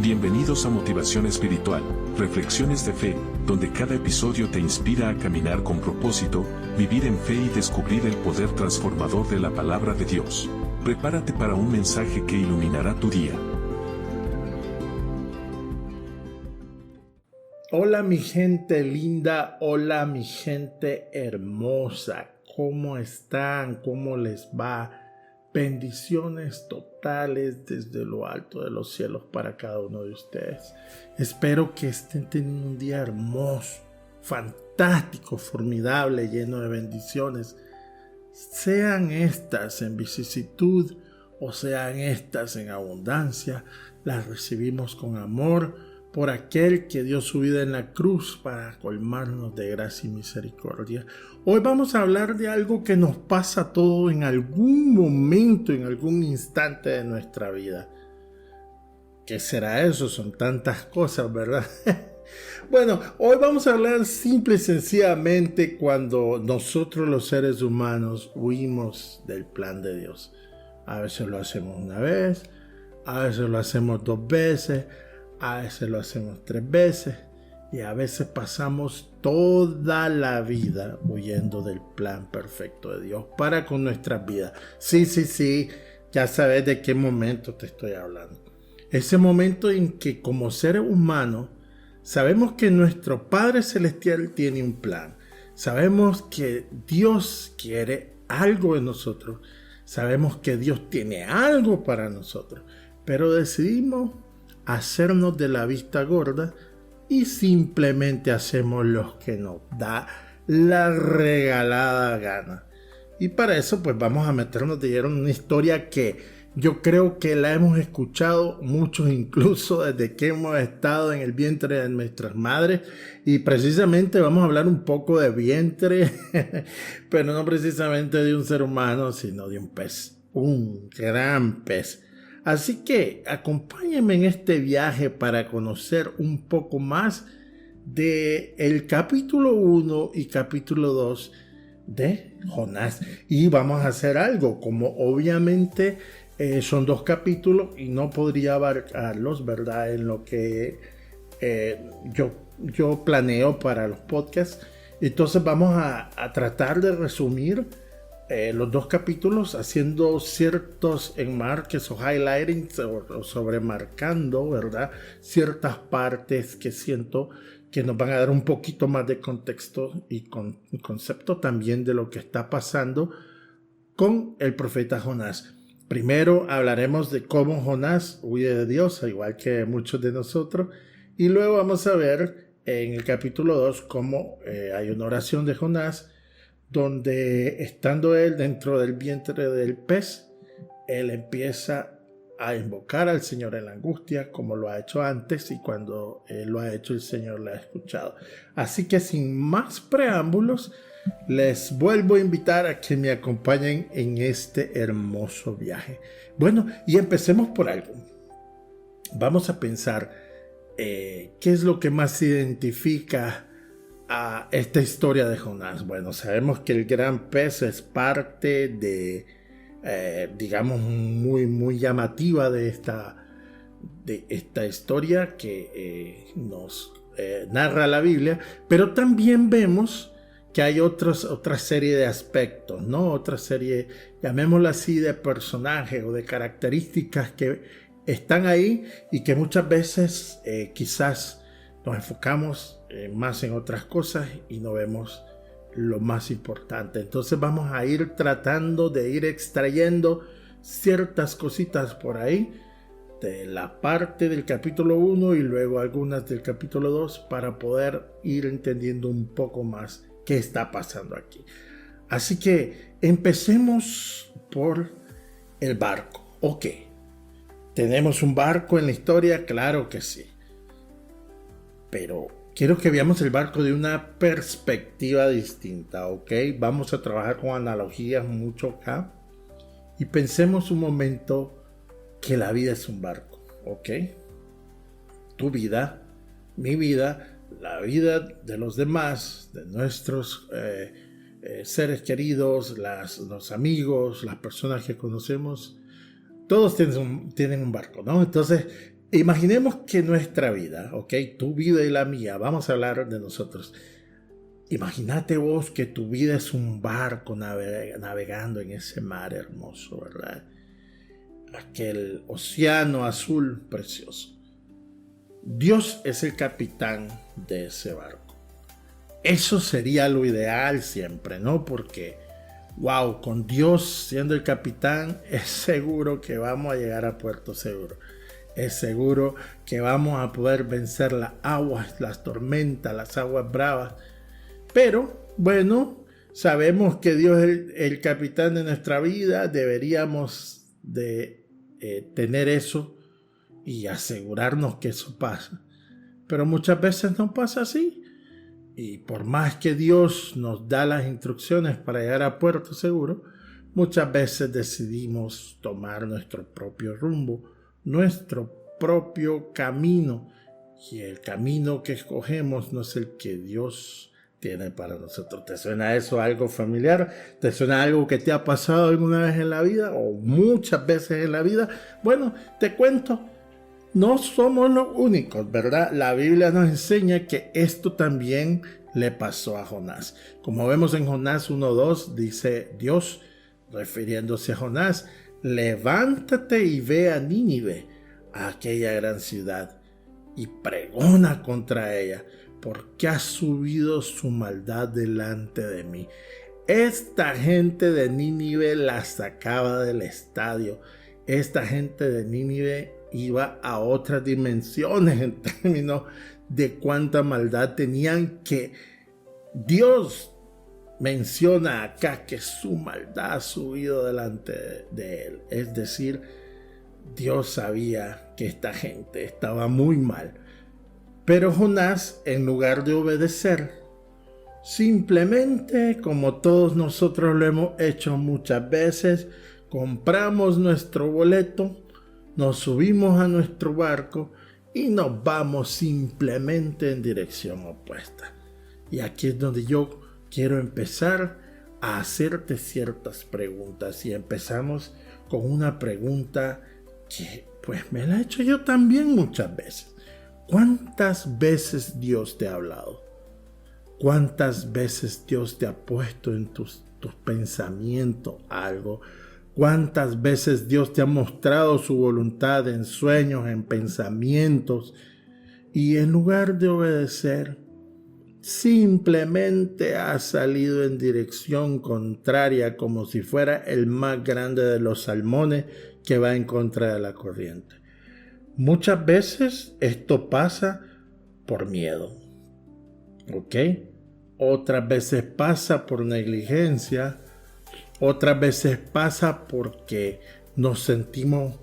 Bienvenidos a Motivación Espiritual, Reflexiones de Fe, donde cada episodio te inspira a caminar con propósito, vivir en fe y descubrir el poder transformador de la palabra de Dios. Prepárate para un mensaje que iluminará tu día. Hola mi gente linda, hola mi gente hermosa, ¿cómo están? ¿Cómo les va? Bendiciones totales desde lo alto de los cielos para cada uno de ustedes. Espero que estén teniendo un día hermoso, fantástico, formidable, lleno de bendiciones. Sean estas en vicisitud o sean estas en abundancia, las recibimos con amor por aquel que dio su vida en la cruz para colmarnos de gracia y misericordia. Hoy vamos a hablar de algo que nos pasa a todos en algún momento, en algún instante de nuestra vida. ¿Qué será eso? Son tantas cosas, ¿verdad? Bueno, hoy vamos a hablar simple y sencillamente cuando nosotros los seres humanos huimos del plan de Dios. A veces lo hacemos una vez, a veces lo hacemos 2 veces, a veces lo hacemos 3 veces y a veces pasamos toda la vida huyendo del plan perfecto de Dios para con nuestras vidas. Sí, ya sabes de qué momento te estoy hablando. Ese momento en que como seres humanos sabemos que nuestro Padre Celestial tiene un plan. Sabemos que Dios quiere algo de nosotros. Sabemos que Dios tiene algo para nosotros. Pero decidimos hacernos de la vista gorda y simplemente hacemos lo que nos da la regalada gana. Y para eso pues vamos a meternos de lleno en una historia que yo creo que la hemos escuchado muchos, incluso desde que hemos estado en el vientre de nuestras madres. Y precisamente vamos a hablar un poco de vientre, pero no precisamente de un ser humano, sino de un pez, un gran pez. Así que acompáñenme en este viaje para conocer un poco más de el capítulo 1 y capítulo 2 de Jonás. Y vamos a hacer algo, como obviamente son 2 capítulos y no podría abarcarlos, ¿verdad? En lo que yo planeo para los podcasts. Entonces vamos a tratar de resumir los 2 capítulos haciendo ciertos enmarques o highlighting o sobremarcando, ¿verdad? Ciertas partes que siento que nos van a dar un poquito más de contexto y concepto también de lo que está pasando con el profeta Jonás. Primero hablaremos de cómo Jonás huye de Dios, al igual que muchos de nosotros, y luego vamos a ver en el capítulo 2 cómo hay una oración de Jonás donde estando él dentro del vientre del pez, él empieza a invocar al Señor en la angustia, como lo ha hecho antes, y cuando él lo ha hecho, el Señor le ha escuchado. Así que sin más preámbulos, les vuelvo a invitar a que me acompañen en este hermoso viaje. Bueno, y empecemos por algo. Vamos a pensar qué es lo que más identifica a esta historia de Jonás. Bueno, sabemos que el gran pez es parte de, digamos, muy llamativa de esta historia que nos narra la Biblia, pero también vemos que hay otra serie de aspectos, ¿no? Otra serie, llamémosla así, de personajes o de características que están ahí y que muchas veces quizás nos enfocamos más en otras cosas y no vemos lo más importante. Entonces vamos a ir tratando de ir extrayendo ciertas cositas por ahí de la parte del capítulo 1 y luego algunas del capítulo 2 para poder ir entendiendo un poco más qué está pasando aquí. Así que empecemos por el barco. Ok, ¿tenemos un barco en la historia? Claro que sí. Pero quiero que veamos el barco de una perspectiva distinta, ¿ok? Vamos a trabajar con analogías mucho acá. Y pensemos un momento que la vida es un barco, ¿ok? Tu vida, mi vida, la vida de los demás, de nuestros seres queridos, los amigos, las personas que conocemos, todos tienen un barco, ¿no? Entonces, Imaginemos que nuestra vida, ¿ok? Tu vida y la mía, vamos a hablar de nosotros. Imagínate vos que tu vida es un barco navegando en ese mar hermoso, ¿verdad? Aquel océano azul precioso. Dios es el capitán de ese barco. Eso sería lo ideal siempre, ¿no? Porque, wow, con Dios siendo el capitán, es seguro que vamos a llegar a puerto seguro. Es seguro que vamos a poder vencer las aguas, las tormentas, las aguas bravas. Pero, bueno, sabemos que Dios es el capitán de nuestra vida. Deberíamos de tener eso y asegurarnos que eso pasa. Pero muchas veces no pasa así. Y por más que Dios nos da las instrucciones para llegar a puerto seguro, muchas veces decidimos tomar nuestro propio rumbo, nuestro propio camino, y el camino que escogemos no es el que Dios tiene para nosotros. ¿Te suena eso algo familiar? ¿Te suena algo que te ha pasado alguna vez en la vida o muchas veces en la vida? Bueno, te cuento, no somos los únicos, ¿verdad? La Biblia nos enseña que esto también le pasó a Jonás. Como vemos en Jonás 1:2, dice Dios, refiriéndose a Jonás: levántate y ve a Nínive, a aquella gran ciudad, y pregona contra ella, porque ha subido su maldad delante de mí. Esta gente de Nínive la sacaba del estadio. Esta gente de Nínive iba a otras dimensiones en términos de cuánta maldad tenían, que Dios menciona acá que su maldad ha subido delante de él. Es decir, Dios sabía que esta gente estaba muy mal. Pero Jonás, en lugar de obedecer, simplemente, como todos nosotros lo hemos hecho muchas veces, compramos nuestro boleto, nos subimos a nuestro barco y nos vamos simplemente en dirección opuesta. Y aquí es donde yo quiero empezar a hacerte ciertas preguntas, y empezamos con una pregunta que pues me la he hecho yo también muchas veces. ¿Cuántas veces Dios te ha hablado? ¿Cuántas veces Dios te ha puesto en tus pensamientos algo? ¿Cuántas veces Dios te ha mostrado su voluntad en sueños, en pensamientos? Y en lugar de obedecer, simplemente has salido en dirección contraria, como si fuera el más grande de los salmones que va en contra de la corriente. Muchas veces esto pasa por miedo, ¿ok? Otras veces pasa por negligencia, otras veces pasa porque nos sentimos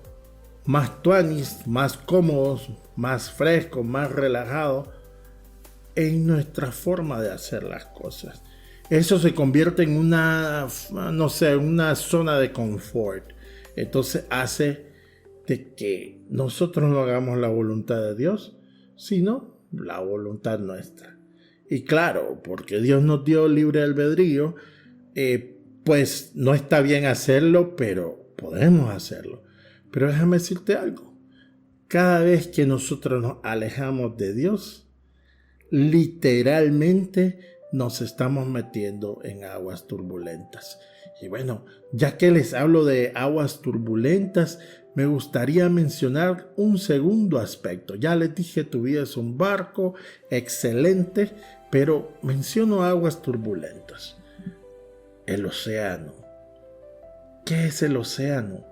más tuanis, más cómodos, más frescos, más relajados en nuestra forma de hacer las cosas. Eso se convierte en una zona de confort. Entonces hace de que nosotros no hagamos la voluntad de Dios, sino la voluntad nuestra. Y claro, porque Dios nos dio libre albedrío, pues no está bien hacerlo, pero podemos hacerlo. Pero déjame decirte algo. Cada vez que nosotros nos alejamos de Dios, literalmente nos estamos metiendo en aguas turbulentas. Y bueno, ya que les hablo de aguas turbulentas, me gustaría mencionar un segundo aspecto. Ya les dije, tu vida es un barco, excelente, pero menciono aguas turbulentas. El océano. ¿Qué es el océano?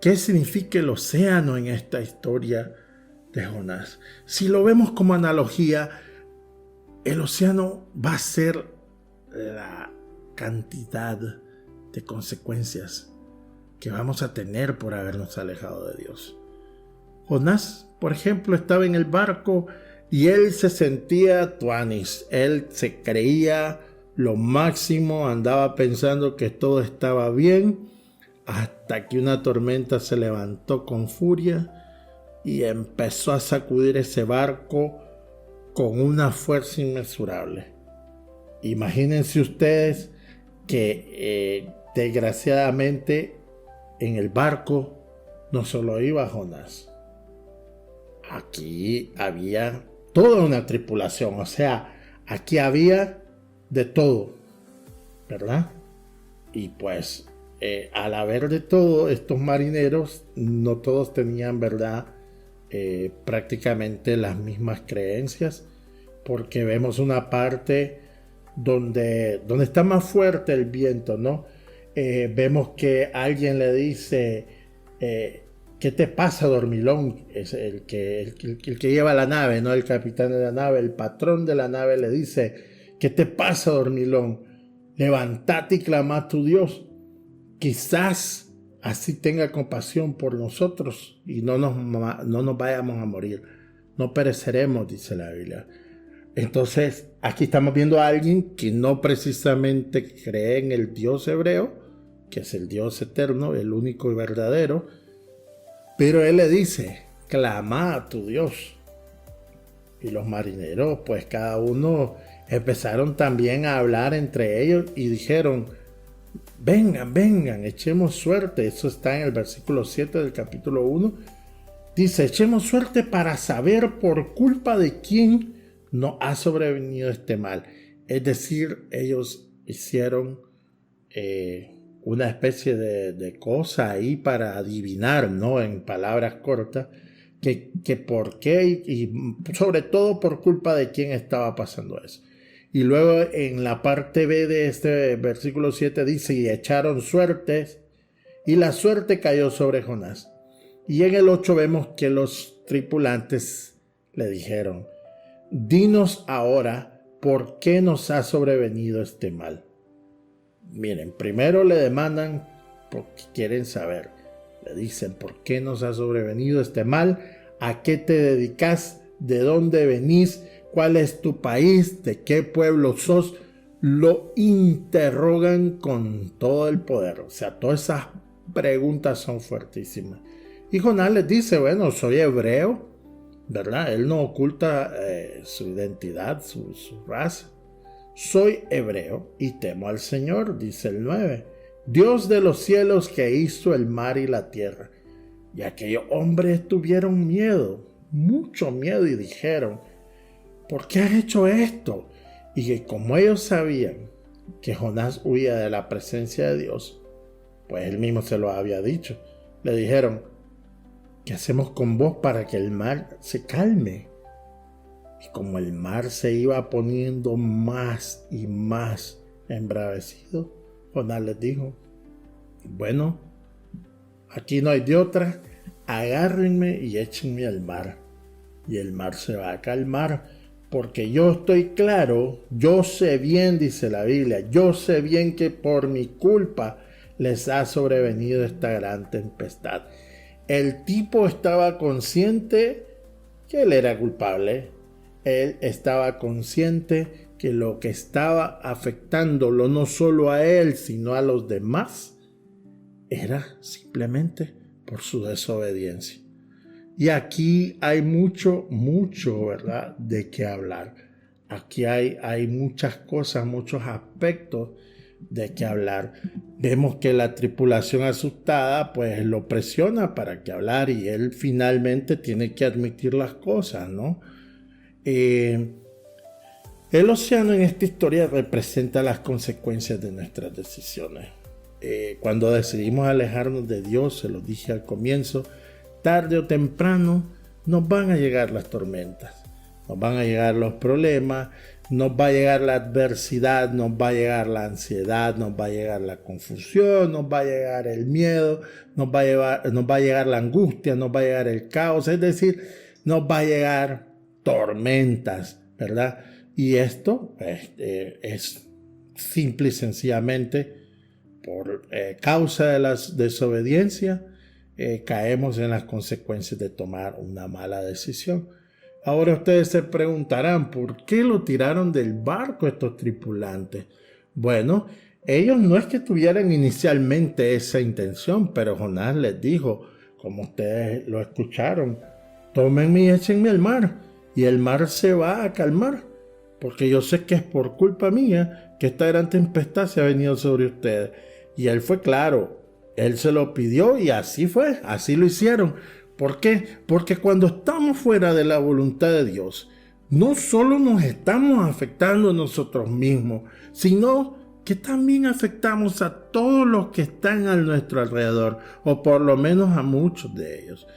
¿Qué significa el océano en esta historia de Jonás? Si lo vemos como analogía, el océano va a ser la cantidad de consecuencias que vamos a tener por habernos alejado de Dios. Jonás, por ejemplo, estaba en el barco y él se sentía tuanis. Él se creía lo máximo, andaba pensando que todo estaba bien, hasta que una tormenta se levantó con furia y empezó a sacudir ese barco con una fuerza inmesurable. Imagínense ustedes que desgraciadamente en el barco no solo iba Jonás, aquí había toda una tripulación, o sea, aquí había de todo, ¿verdad? Y pues al haber de todo, estos marineros no todos tenían, ¿verdad? Prácticamente las mismas creencias, porque vemos una parte donde está más fuerte el viento, ¿no? Vemos que alguien le dice, ¿qué te pasa, dormilón? Es el que lleva la nave, ¿no? El capitán de la nave, el patrón de la nave le dice, ¿qué te pasa, dormilón? Levántate y clama a tu Dios. Quizás así tenga compasión por nosotros y no nos vayamos a morir. No pereceremos, dice la Biblia. Entonces, aquí estamos viendo a alguien que no precisamente cree en el Dios hebreo, que es el Dios eterno, el único y verdadero, pero él le dice, clama a tu Dios. Y los marineros, pues cada uno empezaron también a hablar entre ellos y dijeron, vengan, echemos suerte. Eso está en el versículo 7 del capítulo 1. Dice, echemos suerte para saber por culpa de quién nos ha sobrevenido este mal. Es decir, ellos hicieron una especie de cosa ahí para adivinar, ¿no? En palabras cortas, que por qué y sobre todo por culpa de quién estaba pasando eso. Y luego en la parte B de este versículo 7 dice, y echaron suertes, y la suerte cayó sobre Jonás. Y en el 8 vemos que los tripulantes le dijeron, dinos ahora por qué nos ha sobrevenido este mal. Miren, primero le demandan porque quieren saber. Le dicen, ¿por qué nos ha sobrevenido este mal? ¿A qué te dedicas? ¿De dónde venís? ¿Cuál es tu país? ¿De qué pueblo sos? Lo interrogan con todo el poder. O sea, todas esas preguntas son fuertísimas. Y Jonás les dice, bueno, soy hebreo, ¿verdad? Él no oculta su identidad, su raza. Soy hebreo y temo al Señor, dice el 9. Dios de los cielos que hizo el mar y la tierra. Y aquellos hombres tuvieron miedo, mucho miedo, y dijeron, ¿por qué has hecho esto? Y que como ellos sabían que Jonás huía de la presencia de Dios, pues él mismo se lo había dicho. Le dijeron, ¿qué hacemos con vos para que el mar se calme? Y como el mar se iba poniendo más y más embravecido, Jonás les dijo, bueno, aquí no hay de otra, agárrenme y échenme al mar. Y el mar se va a calmar, porque yo estoy claro, yo sé bien, dice la Biblia, yo sé bien que por mi culpa les ha sobrevenido esta gran tempestad. El tipo estaba consciente que él era culpable. Él estaba consciente que lo que estaba afectándolo no solo a él, sino a los demás, era simplemente por su desobediencia. Y aquí hay mucho, ¿verdad?, de qué hablar. Aquí hay muchas cosas, muchos aspectos de qué hablar. Vemos que la tripulación asustada pues lo presiona para que hablar y él finalmente tiene que admitir las cosas, ¿no? El océano en esta historia representa las consecuencias de nuestras decisiones. Cuando decidimos alejarnos de Dios, se lo dije al comienzo, tarde o temprano nos van a llegar las tormentas, nos van a llegar los problemas, nos va a llegar la adversidad, nos va a llegar la ansiedad, nos va a llegar la confusión, nos va a llegar el miedo, nos va a llegar la angustia, nos va a llegar el caos, es decir, nos va a llegar tormentas, ¿verdad? Y esto es simple y sencillamente por causa de la desobediencia, caemos en las consecuencias de tomar una mala decisión. Ahora ustedes se preguntarán, ¿por qué lo tiraron del barco estos tripulantes? Bueno, ellos no es que tuvieran inicialmente esa intención, pero Jonás les dijo, como ustedes lo escucharon, tómenme y échenme al mar, y el mar se va a calmar, porque yo sé que es por culpa mía que esta gran tempestad se ha venido sobre ustedes. Y él fue claro, él se lo pidió y así fue, así lo hicieron. ¿Por qué? Porque cuando estamos fuera de la voluntad de Dios, no solo nos estamos afectando a nosotros mismos, sino que también afectamos a todos los que están a nuestro alrededor, o por lo menos a muchos de ellos.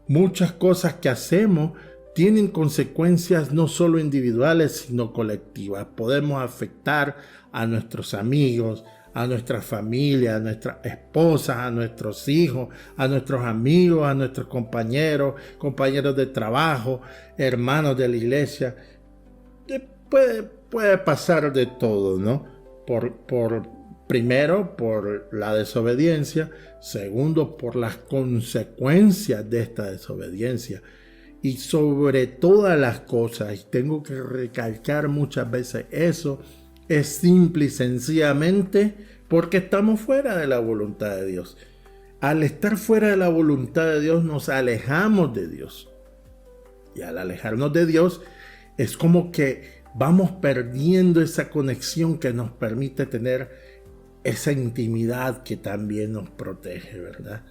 Muchas cosas que hacemos tienen consecuencias no solo individuales, sino colectivas. Podemos afectar a nuestros amigos, a nuestra familia, a nuestras esposas, a nuestros hijos, a nuestros amigos, a nuestros compañeros de trabajo, hermanos de la iglesia. Puede pasar de todo, ¿no? Primero, por la desobediencia. Segundo, por las consecuencias de esta desobediencia. Y sobre todas las cosas, y tengo que recalcar muchas veces eso, es simple y sencillamente porque estamos fuera de la voluntad de Dios. Al estar fuera de la voluntad de Dios, nos alejamos de Dios. Y al alejarnos de Dios, es como que vamos perdiendo esa conexión que nos permite tener esa intimidad que también nos protege, ¿verdad?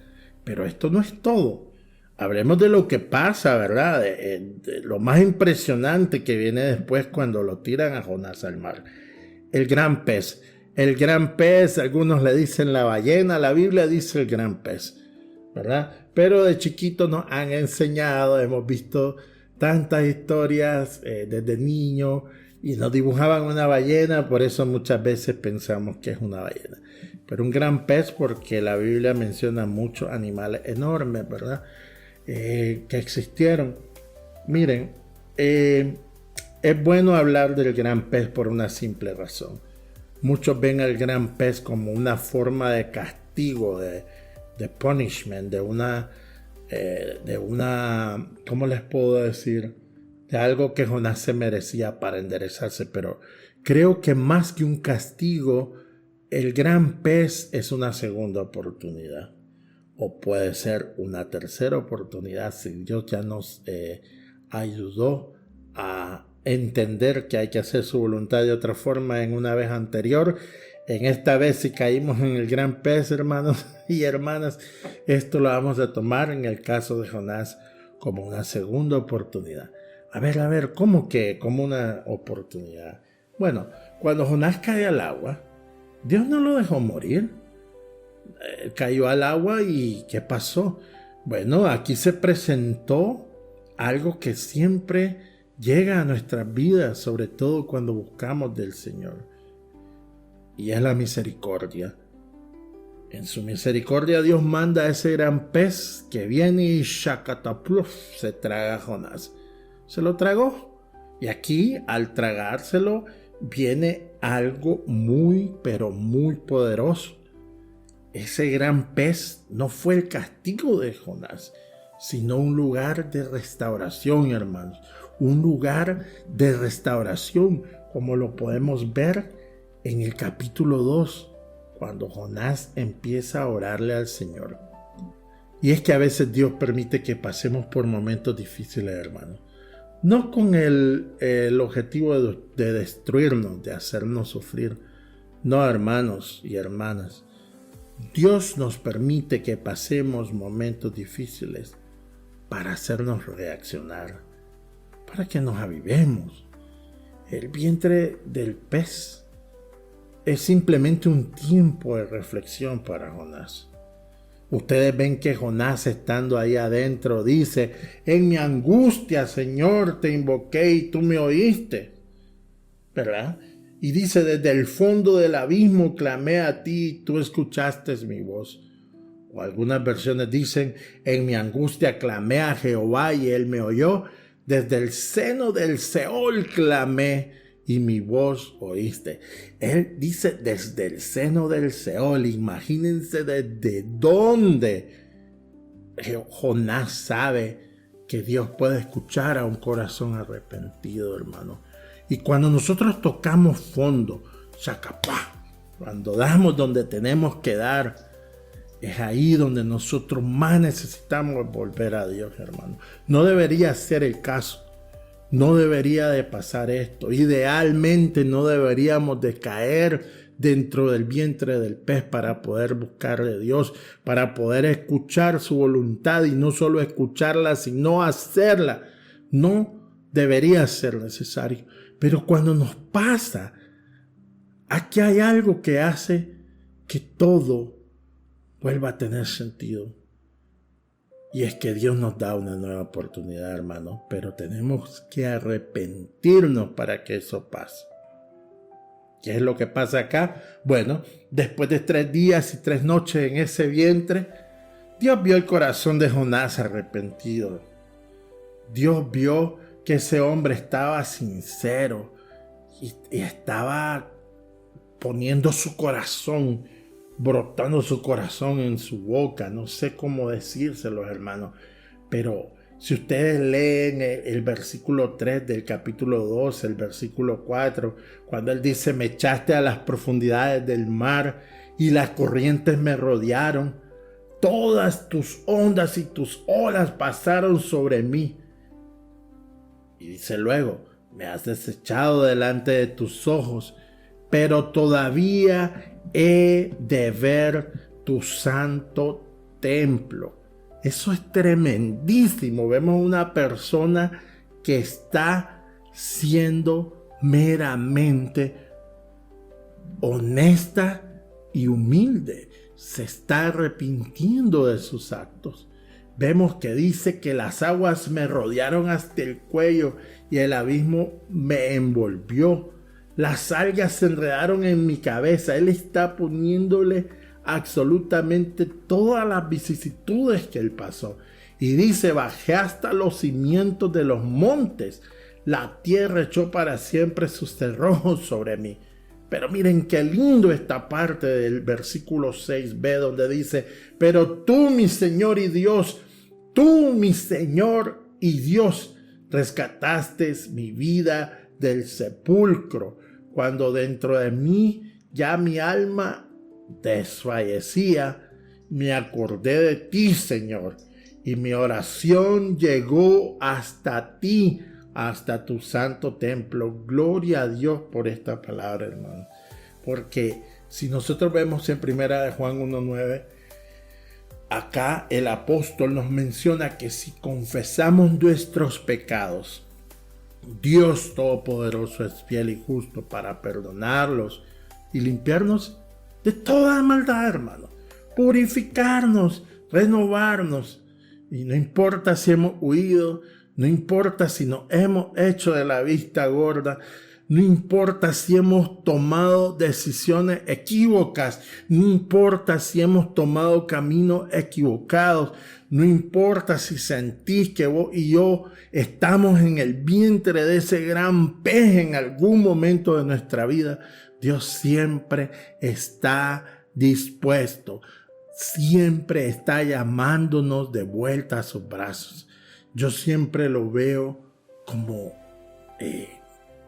Pero esto no es todo. Hablemos de lo que pasa, ¿verdad? De lo más impresionante que viene después cuando lo tiran a Jonás al mar. El gran pez. El gran pez, algunos le dicen la ballena, la Biblia dice el gran pez, ¿verdad? Pero de chiquito nos han enseñado, hemos visto tantas historias desde niño y nos dibujaban una ballena, por eso muchas veces pensamos que es una ballena. Pero un gran pez porque la Biblia menciona muchos animales enormes, ¿verdad? Que existieron. Miren, es bueno hablar del gran pez por una simple razón. Muchos ven al gran pez como una forma de castigo, de punishment, de una, ¿cómo les puedo decir? De algo que Jonás se merecía para enderezarse. Pero creo que más que un castigo, el gran pez es una segunda oportunidad. O puede ser una tercera oportunidad si Dios ya nos ayudó a entender que hay que hacer su voluntad de otra forma en una vez anterior. En esta vez, si caímos en el gran pez, hermanos y hermanas, esto lo vamos a tomar en el caso de Jonás como una segunda oportunidad. A ver, ¿cómo que? Como una oportunidad. Bueno, cuando Jonás cae al agua, Dios no lo dejó morir. Cayó al agua y ¿qué pasó? Bueno, aquí se presentó algo que siempre llega a nuestras vidas, sobre todo cuando buscamos del Señor. Y es la misericordia. En su misericordia Dios manda a ese gran pez que viene y shakatapluf, se traga a Jonás. Se lo tragó. Y aquí, al tragárselo, viene algo muy, pero muy poderoso. Ese gran pez no fue el castigo de Jonás, sino un lugar de restauración, hermanos. Un lugar de restauración, como lo podemos ver en el capítulo 2, cuando Jonás empieza a orarle al Señor. Y es que a veces Dios permite que pasemos por momentos difíciles, hermanos. No con el objetivo de destruirnos, de hacernos sufrir. No, hermanos y hermanas. Dios nos permite que pasemos momentos difíciles para hacernos reaccionar, para que nos avivemos. El vientre del pez es simplemente un tiempo de reflexión para Jonás. Ustedes ven que Jonás, estando ahí adentro, dice: en mi angustia, Señor, te invoqué y tú me oíste, ¿verdad? Y dice: desde el fondo del abismo clamé a ti y tú escuchaste mi voz. O algunas versiones dicen: en mi angustia clamé a Jehová y él me oyó. Desde el seno del Seol clamé y mi voz oíste. Él dice desde el seno del Seol. Imagínense desde dónde Jonás sabe que Dios puede escuchar a un corazón arrepentido, hermano. Y cuando nosotros tocamos fondo, chacapá, cuando damos donde tenemos que dar, es ahí donde nosotros más necesitamos volver a Dios, hermano. No debería ser el caso. No debería de pasar esto. Idealmente no deberíamos de caer dentro del vientre del pez para poder buscarle a Dios, para poder escuchar su voluntad y no solo escucharla, sino hacerla. No debería ser necesario. Pero cuando nos pasa, aquí hay algo que hace que todo vuelva a tener sentido. Y es que Dios nos da una nueva oportunidad, hermano, pero tenemos que arrepentirnos para que eso pase. ¿Qué es lo que pasa acá? Bueno, después de 3 días y 3 noches en ese vientre, Dios vio el corazón de Jonás arrepentido. Dios vio que ese hombre estaba sincero y estaba poniendo su corazón, brotando su corazón en su boca. No sé cómo decírselos, hermanos, pero si ustedes leen el versículo 3 del capítulo 2, el versículo 4, cuando él dice: me echaste a las profundidades del mar y las corrientes me rodearon, todas tus ondas y tus olas pasaron sobre mí. Y dice luego: me has desechado delante de tus ojos, pero todavía he de ver tu santo templo. Eso es tremendísimo. Vemos una persona que está siendo meramente honesta y humilde. Se está arrepintiendo de sus actos. Vemos que dice que las aguas me rodearon hasta el cuello y el abismo me envolvió. Las algas se enredaron en mi cabeza. Él está poniéndole absolutamente todas las vicisitudes que él pasó. Y dice: bajé hasta los cimientos de los montes. La tierra echó para siempre sus cerrojos sobre mí. Pero miren qué lindo esta parte del versículo 6b, donde dice: pero tú, mi Señor y Dios, tú, mi Señor y Dios, rescataste mi vida del sepulcro, cuando dentro de mí ya mi alma desfallecía. Me acordé de ti, Señor, y mi oración llegó hasta ti, hasta tu santo templo. Gloria a Dios por esta palabra, hermano. Porque si nosotros vemos en 1 Juan 1:9, acá el apóstol nos menciona que si confesamos nuestros pecados, Dios Todopoderoso es fiel y justo para perdonarlos y limpiarnos de toda maldad, hermano. Purificarnos, renovarnos. Y no importa si hemos huido, no importa si nos hemos hecho de la vista gorda, no importa si hemos tomado decisiones equívocas, no importa si hemos tomado caminos equivocados, no importa si sentís que vos y yo estamos en el vientre de ese gran pez en algún momento de nuestra vida. Dios siempre está dispuesto, siempre está llamándonos de vuelta a sus brazos. Yo siempre lo veo como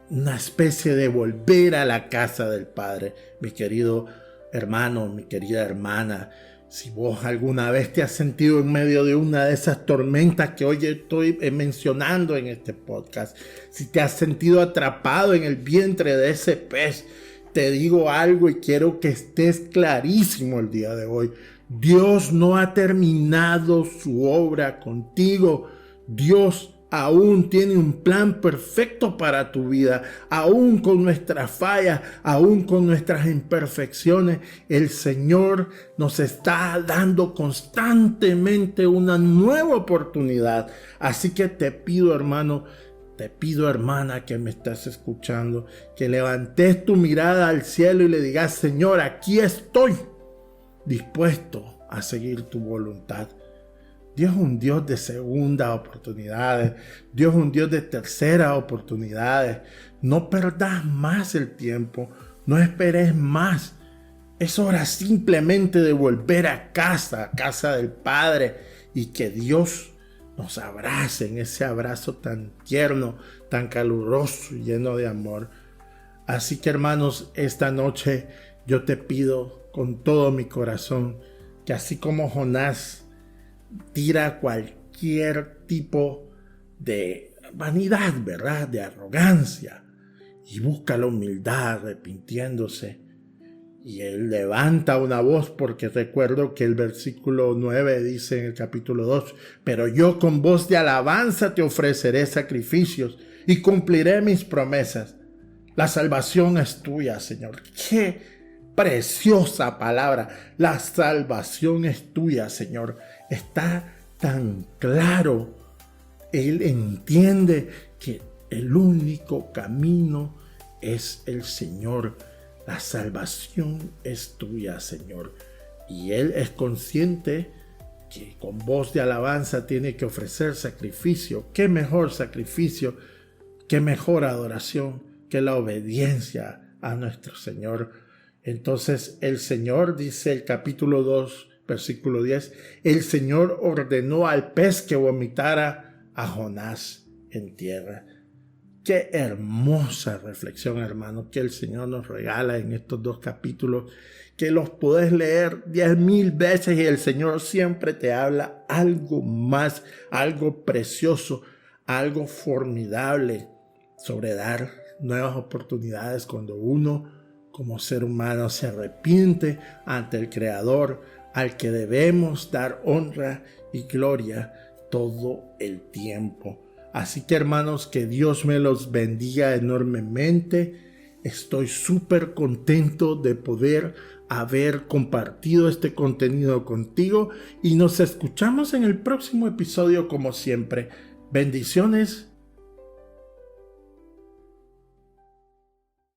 una especie de volver a la casa del Padre. Mi querido hermano, mi querida hermana, si vos alguna vez te has sentido en medio de una de esas tormentas que hoy estoy mencionando en este podcast, si te has sentido atrapado en el vientre de ese pez, te digo algo y quiero que estés clarísimo el día de hoy. Dios no ha terminado su obra contigo. Dios aún tiene un plan perfecto para tu vida. Aún con nuestras fallas, aún con nuestras imperfecciones, el Señor nos está dando constantemente una nueva oportunidad. Así que te pido, hermano, te pido, hermana, que me estás escuchando, que levantes tu mirada al cielo y le digas: Señor, aquí estoy, dispuesto a seguir tu voluntad. Dios es un Dios de segunda oportunidades. Dios es un Dios de tercera oportunidades. No perdas más el tiempo. No esperes más. Es hora simplemente de volver a casa del Padre, y que Dios nos abrace en ese abrazo tan tierno, tan caluroso y lleno de amor. Así que, hermanos, esta noche yo te pido con todo mi corazón que, así como Jonás tira cualquier tipo de vanidad, ¿verdad?, de arrogancia, y busca la humildad arrepintiéndose, Y él levanta una voz, porque recuerdo que el versículo 9 dice en el capítulo 2, pero yo con voz de alabanza te ofreceré sacrificios y cumpliré mis promesas. La salvación es tuya, Señor. ¡Qué preciosa palabra! La salvación es tuya, Señor. Está tan claro. Él entiende que el único camino es el Señor. La salvación es tuya, Señor. Y él es consciente que con voz de alabanza tiene que ofrecer sacrificio. ¿Qué mejor sacrificio? ¿Qué mejor adoración que la obediencia a nuestro Señor? Entonces el Señor, dice el capítulo 2, versículo 10, el Señor ordenó al pez que vomitara a Jonás en tierra. Qué hermosa reflexión, hermano, que el Señor nos regala en estos 2 capítulos, que los podés leer 10,000 veces y el Señor siempre te habla algo más, algo precioso, algo formidable sobre dar nuevas oportunidades cuando uno como ser humano se arrepiente ante el Creador, al que debemos dar honra y gloria todo el tiempo. Así que, hermanos, que Dios me los bendiga enormemente. Estoy súper contento de poder haber compartido este contenido contigo y nos escuchamos en el próximo episodio como siempre. Bendiciones